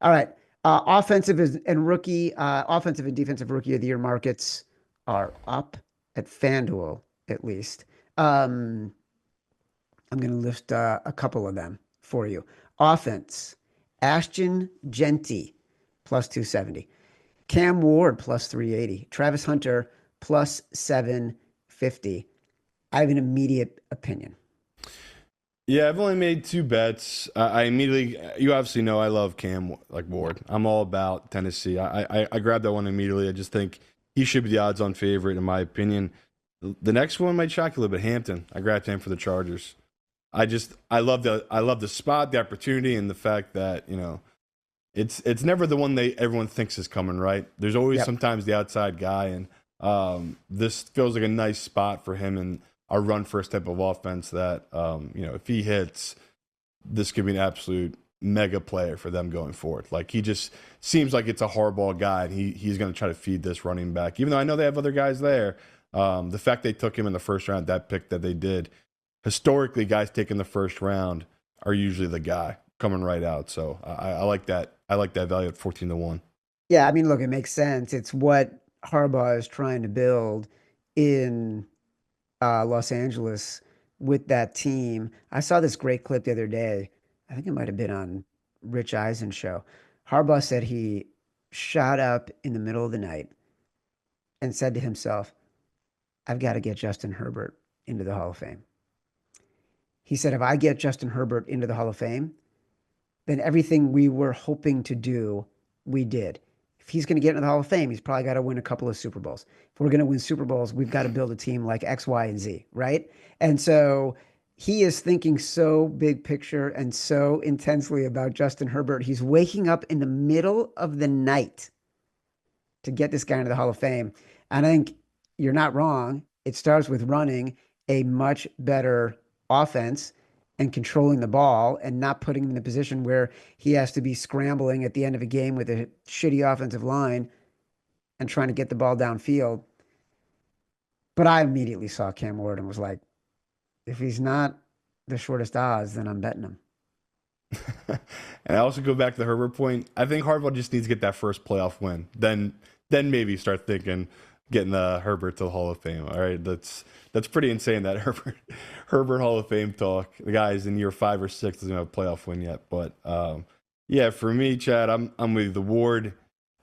All right. Offensive and defensive rookie of the year markets are up at FanDuel, at least. Um, I'm going to list a couple of them for you. Offense, Ashton Genty, plus 270. Cam Ward, plus 380. Travis Hunter, plus 750. I have an immediate opinion. Yeah, I've only made two bets. I immediately, you obviously know I love Cam like Ward. I'm all about Tennessee. I grabbed that one immediately. I just think he should be the odds-on favorite in my opinion. The next one might shock you a little bit. Hampton. I grabbed him for the Chargers. I love the spot, the opportunity, and the fact that it's never the one they everyone thinks is coming. Right? There's always Yep. sometimes the outside guy, and this feels like a nice spot for him and a run first type of offense that if he hits, this could be an absolute mega player for them going forward. Like he just seems like it's a hardball guy, and he's going to try to feed this running back. Even though I know they have other guys there, the fact they took him in the first round, that pick that they did, historically, guys taking the first round are usually the guy coming right out. So I like that. I like that value at 14-1. Yeah, I mean, look, it makes sense. It's what Harbaugh is trying to build in Los Angeles with that team. I saw this great clip the other day. I think it might have been on Rich Eisen's show. Harbaugh said he shot up in the middle of the night and said to himself, I've got to get Justin Herbert into the Hall of Fame. He said, if I get Justin Herbert into the Hall of Fame, then everything we were hoping to do, we did. If he's going to get into the Hall of Fame, he's probably got to win a couple of Super Bowls. If we're going to win Super Bowls, we've got to build a team like X, Y, and Z, right? And so he is thinking so big picture and so intensely about Justin Herbert. He's waking up in the middle of the night to get this guy into the Hall of Fame. And I think you're not wrong. It starts with running a much better offense and controlling the ball and not putting him in a position where he has to be scrambling at the end of a game with a shitty offensive line and trying to get the ball downfield. But I immediately saw Cam Ward and was like, if he's not the shortest odds, then I'm betting him. And I also go back to the Herbert point. I think Harbaugh just needs to get that first playoff win. Then maybe start thinking getting the Herbert to the Hall of Fame. All right, that's pretty insane that Herbert Hall of Fame talk. The guy's in year 5 or 6 doesn't have a playoff win yet. But yeah, for me, Chad, I'm with the Ward.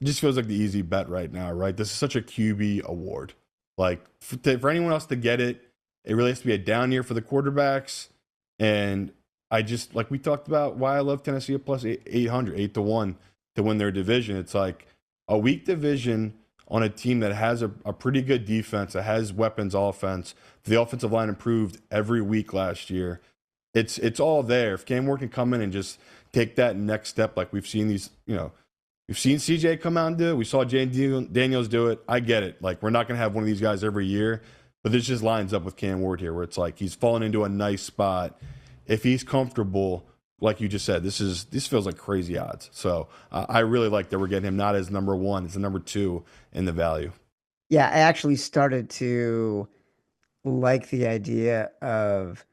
It just feels like the easy bet right now. Right, this is such a QB award. Like for anyone else to get it, it really has to be a down year for the quarterbacks. And I just, like we talked about, why I love Tennessee at plus 800, 8-1 to win their division. It's like a weak division on a team that has a pretty good defense, that has weapons offense. The offensive line improved every week last year. It's all there. If Cam Ward can come in and just take that next step, like we've seen we've seen CJ come out and do it. We saw Jane Daniels do it. I get it. Like we're not going to have one of these guys every year, but this just lines up with Cam Ward here, where it's like he's fallen into a nice spot. If he's comfortable, like you just said, this feels like crazy odds. So I really like that we're getting him not as number one, it's the number two in the value. Yeah, I actually started to like the idea of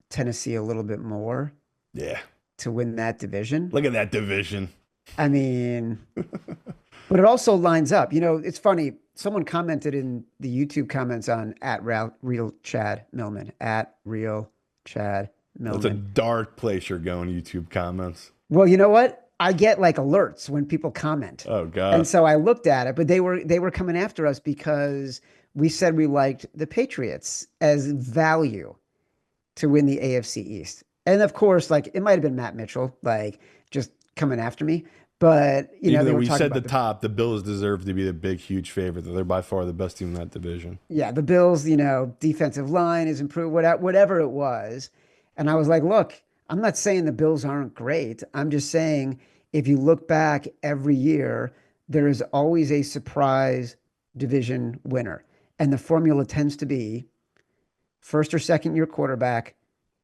Tennessee a little bit more Yeah, to win that division. look at that division. I mean, but it also lines up. You know, it's funny. Someone commented in the YouTube comments on at real Chad Millman at real Chad That's a Millman. dark place you're going. YouTube comments. Well, you know what? I get like alerts when people comment. Oh And God. so I looked at it, but they were coming after us because we said we liked the Patriots as value to win the AFC East. And of course, like it might have been Matt Mitchell, like just coming after me. But Even they though were we talking said about the Bills deserve to be the big, huge favorite. They're by far the best team in that division. the Bills, defensive line is improved, whatever it was. And I was like, look, I'm not saying the Bills aren't great. I'm just saying if you look back every year, there is always a surprise division winner. And the formula tends to be first or second year quarterback,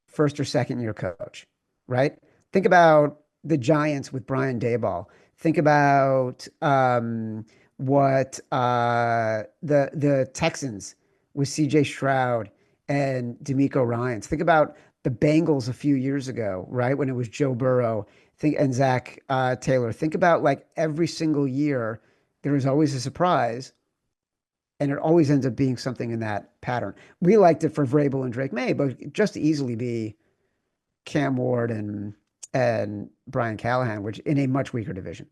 first or second year coach, right? Think about the Giants with Brian Dayball. Think about what the Texans with C.J. Stroud and D'Amico Ryans. Think about the Bengals a few years ago, right? When it was Joe Burrow. think and Zach Taylor, think about like every single year, there is always a surprise, and it always ends up being something in that pattern. We liked it for Vrabel and Drake May, but it just easily be Cam Ward and Brian Callahan, which in a much weaker division.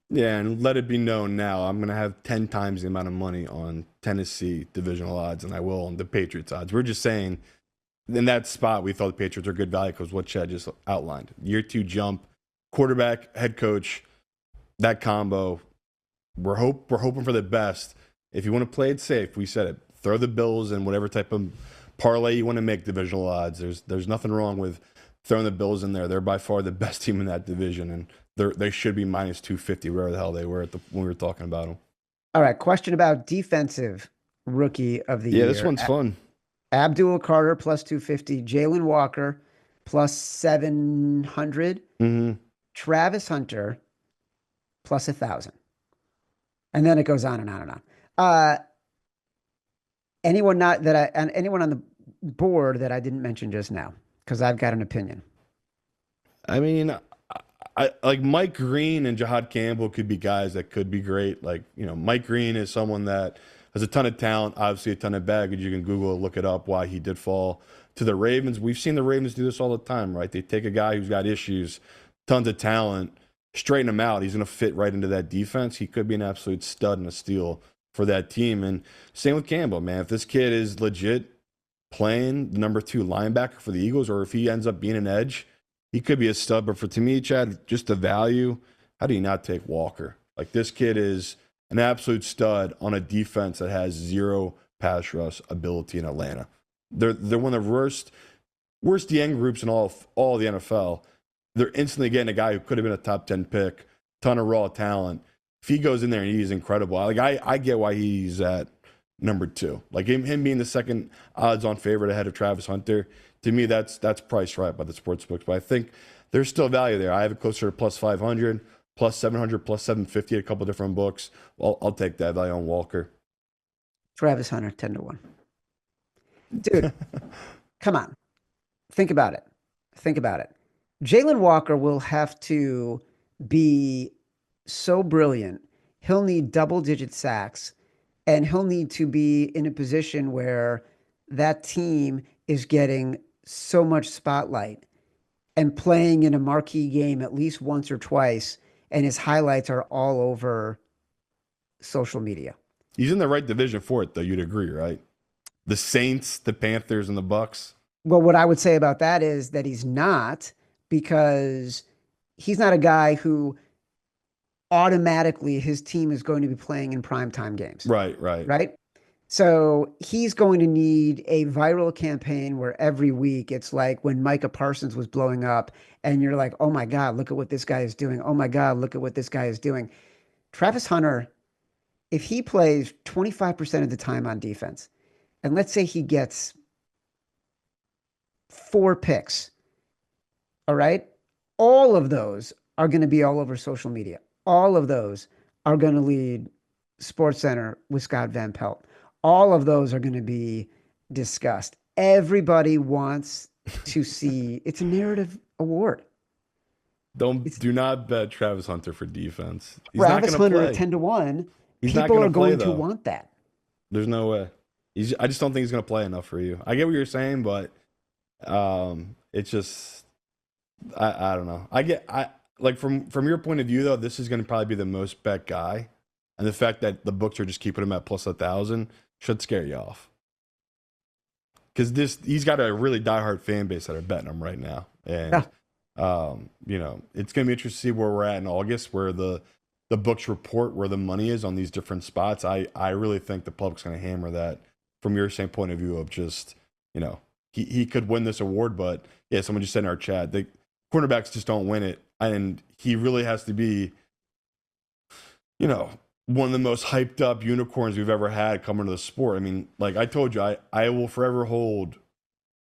Yeah, and let it be known now, I'm going to have 10 times the amount of money on Tennessee divisional odds than I will on the Patriots odds. We're just saying in that spot, we thought the Patriots are good value because what Chad just outlined. Year two jump, quarterback, head coach, that combo. We're hoping for the best. If you want to play it safe, we said it. Throw the Bills and whatever type of parlay you want to make divisional odds. There's nothing wrong with throwing the Bills in there. They're by far the best team in that division, and they should be minus 250 wherever the hell they were when we were talking about them. All right, question about defensive rookie of the Yeah, this year. one's fun. Abdul Carter plus 250, Jalen Walker plus 700, Mm-hmm. Travis Hunter plus 1,000. And then it goes on and on and on. Uh, anyone on the board that I didn't mention just now, because I've got an opinion. I mean, I like Mike Green and Jahad Campbell could be guys that could be great. Like, Mike Green is someone that has a ton of talent, obviously a ton of baggage. You can Google it, look it up, why he did fall to the Ravens. We've seen the Ravens do this all the time, right? They take a guy who's got issues, tons of talent, straighten him out. He's going to fit right into that defense. He could be an absolute stud and a steal for that team. And same with Campbell, man. If this kid is legit playing the number 2 linebacker for the Eagles, or if he ends up being an edge, he could be a stud. But to me, Chad, just the value, how do you not take Walker? Like, this kid is an absolute stud on a defense that has zero pass rush ability in Atlanta. They're one of the worst DN groups in all the NFL. They're instantly getting a guy who could have been a top 10 pick, ton of raw talent. If he goes in there and he's incredible, like I get why he's at number 2. Like him being the second odds-on favorite ahead of Travis Hunter, to me that's priced right by the sports books. But I think there's still value there. I have it closer to plus 500, plus 700, plus 750 at a couple different books. I'll take that value on Walker. Travis Hunter, 10-1. Dude, come on. Think about it. Think about it. Jalen Walker will have to be so brilliant. He'll need double-digit sacks, and he'll need to be in a position where that team is getting so much spotlight and playing in a marquee game at least once or twice, and his highlights are all over social media. He's in the right division for it, though. You'd agree, right? The Saints, the Panthers, and the Bucks. Well, what I would say about that is that he's not, because he's not a guy who automatically his team is going to be playing in primetime games. Right. Right. So he's going to need a viral campaign where every week it's like when Micah Parsons was blowing up and you're like, oh my God, look at what this guy is doing. Oh my God, look at what this guy is doing. Travis Hunter, if he plays 25% of the time on defense, and let's say he gets 4 picks, all right, all of those are going to be all over social media. All of those are going to lead SportsCenter with Scott Van Pelt. All of those are going to be discussed. Everybody wants to see. It's a narrative award. Do not bet Travis Hunter for defense. He's Travis not going to Hunter play. at 10-1. He's not People gonna are going play, to though. want that. There's no way. I just don't think he's going to play enough for you. I get what you're saying, but it's just I don't know. I like from your point of view though, this is going to probably be the most bet guy, and the fact that the books are just keeping him at plus 1,000 should scare you off. Because he's got a really diehard fan base that are betting him right now, and it's going to be interesting to see where we're at in August, where the books report where the money is on these different spots. I really think the public's going to hammer that from your same point of view of just, he could win this award, but yeah, someone just said in our chat, the cornerbacks just don't win it. And he really has to be, one of the most hyped up unicorns we've ever had coming to the sport. I mean, like I told you, I will forever hold,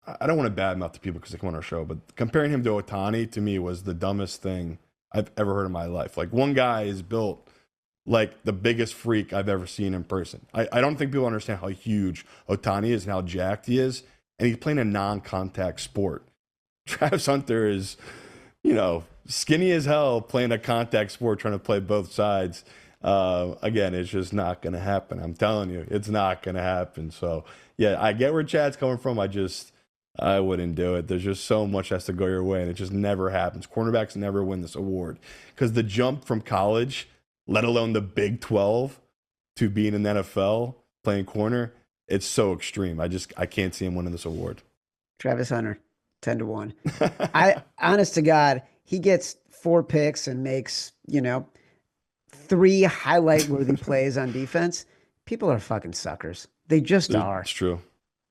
I don't want to badmouth the people because they come on our show, but comparing him to Ohtani to me was the dumbest thing I've ever heard in my life. Like, one guy is built like the biggest freak I've ever seen in person. I don't think people understand how huge Ohtani is and how jacked he is. And he's playing a non-contact sport. Travis Hunter is, skinny as hell playing a contact sport, trying to play both sides. Again, it's just not going to happen. I'm telling you, it's not going to happen. So, yeah, I get where Chad's coming from. I wouldn't do it. There's just so much has to go your way, and it just never happens. Cornerbacks never win this award because the jump from college, let alone the Big 12, to being in the NFL playing corner, it's so extreme. I can't see him winning this award. Travis Hunter, 10-1. Honest to God, he gets 4 picks and makes, 3 highlight-worthy plays on defense. People are fucking suckers. They just are. It's true.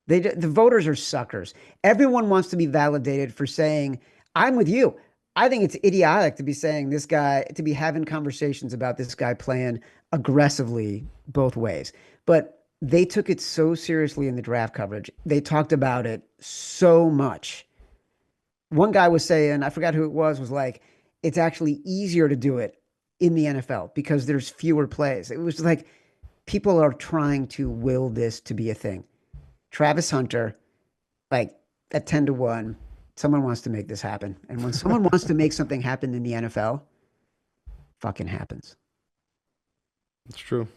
The voters are suckers. Everyone wants to be validated for saying, I'm with you. I think it's idiotic to be saying this guy, to be having conversations about this guy playing aggressively both ways. But they took it so seriously in the draft coverage. They talked about it so much. One guy was saying, I forgot who it was like, it's actually easier to do it in the NFL because there's fewer plays. It was like people are trying to will this to be a thing. Travis Hunter, like at 10-1, someone wants to make this happen. And when someone wants to make something happen in the NFL, fucking happens. It's true.